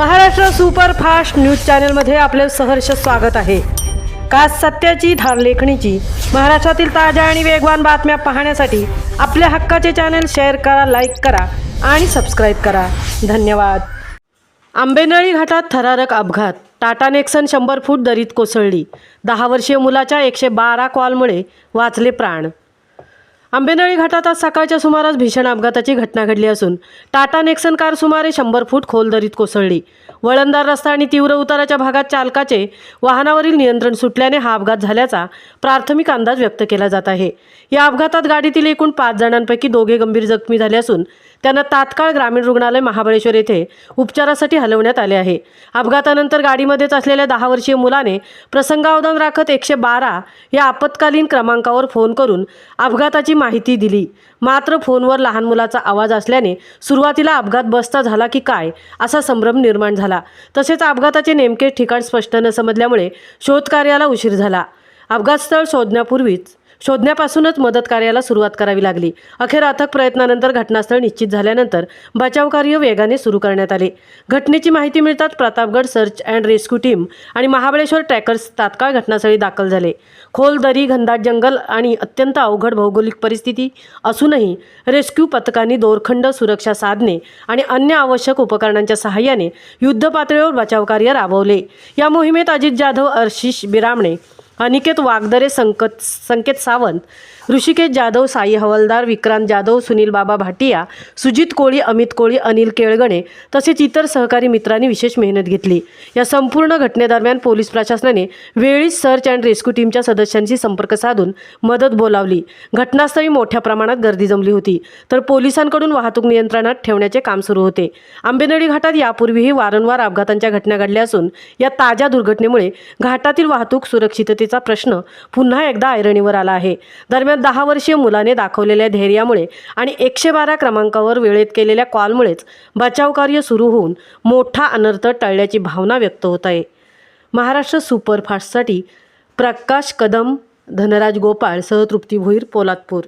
Maharashtra superfast news चॅनलमध्ये आपले सहर्ष स्वागत आहे। खास सत्याची धार लेखणीची महाराष्ट्रातील ताज्या आणि वेगवान बातम्या पाहण्यासाठी आपल्या हक्काचे चॅनल शेअर करा, लाईक करा आणि सबस्क्राईब करा। धन्यवाद। आंबेनळी घाटात थरारक अपघात, टाटा नेक्सन 100 फूट दरीत कोसळली। 10 वर्षीय मुलाच्या 112 कॉलमुळे वाचले प्राण। आंबेनळी घाटात आज सकाळच्या सुमारास भीषण अपघाताची घटना घडली असून टाटा नेक्सन कार सुमारे 100 फूट खोल दरीत कोसळली। वळणदार रस्ता आणि तीव्र उताराच्या भागात चालकाचे वाहनावरील नियंत्रण सुटल्याने हा अपघात झाल्याचा प्राथमिक अंदाज व्यक्त केला जात आहे। या अपघातात गाडीतील एकूण 5 जणांपैकी 2 गंभीर जखमी झाले असून त्यांना तात्काळ ग्रामीण रुग्णालय महाबळेश्वर येथे उपचारासाठी हलवण्यात आले आहे। अपघातानंतर गाडीमध्येच असलेल्या 10 वर्षीय मुलाने प्रसंगावधान राखत 112 या आपत्कालीन क्रमांकावर फोन करून अपघाताची माहिती दिली। मात्र फोनवर लहान मुलाचा आवाज असल्याने सुरुवातीला अपघात बसचा झाला की काय असा संभ्रम निर्माण झाला। तसेच अपघाताचे नेमके ठिकाण स्पष्ट न समजल्यामुळे शोधकार्याला उशीर झाला। अपघातस्थळ शोधण्यापासूनच मदत कार्याला सुरुवात करावी लागली। अखेर अथक प्रयत्नानंतर घटनास्थळ निश्चित झाल्यानंतर बचाव कार्य वेगाने सुरू करण्यात आले। घटनेची माहिती मिळताच Pratapgad search and rescue team आणि महाबळेश्वर ट्रॅकर्स तात्काळ घटनास्थळी दाखल झाले। खोल दरी, घनदाट जंगल आणि अत्यंत अवघड भौगोलिक परिस्थिती असूनही रेस्क्यू पथकांनी दोरखंड, सुरक्षा साधने आणि अन्य आवश्यक उपकरणांच्या सहाय्याने युद्ध पातळीवर बचाव कार्य राबवले। या मोहिमेत अजित जाधव, आशिष बिरामणे, अनिकेत वागदरे, संकेत सावंत, ऋषिकेश जाधव, साई हवालदार, विक्रांत जाधव, सुनील बाबा भाटिया, सुजित कोळी, अमित कोळी, अनिल केळगणे तसेच इतर सहकारी मित्रांनी विशेष मेहनत घेतली। या संपूर्ण घटनेदरम्यान पोलीस प्रशासनाने वेळीच सर्च अँड रेस्क्यू टीमच्या सदस्यांशी संपर्क साधून मदत बोलावली। घटनास्थळी मोठ्या प्रमाणात गर्दी जमली होती, तर पोलिसांकडून वाहतूक नियंत्रणात ठेवण्याचे काम सुरू होते। आंबेनळी घाटात यापूर्वीही वारंवार अपघातांच्या घटना घडल्या असून या ताज्या दुर्घटनेमुळे घाटातील वाहतूक सुरक्षिततेचा प्रश्न पुन्हा एकदा ऐरणीवर आला आहे। दरम्यान 10 वर्षीय मुलाने दाखवलेल्या धैर्यामुळे आणि 112 क्रमांकावर वेळेत केलेल्या कॉलमुळेच बचाव कार्य सुरू होऊन मोठा अनर्थ टळल्याची भावना व्यक्त होत आहे। महाराष्ट्र सुपरफास्टसाठी प्रकाश कदम, धनराज गोपाळ सह तृप्ती भोईर, पोलादपूर।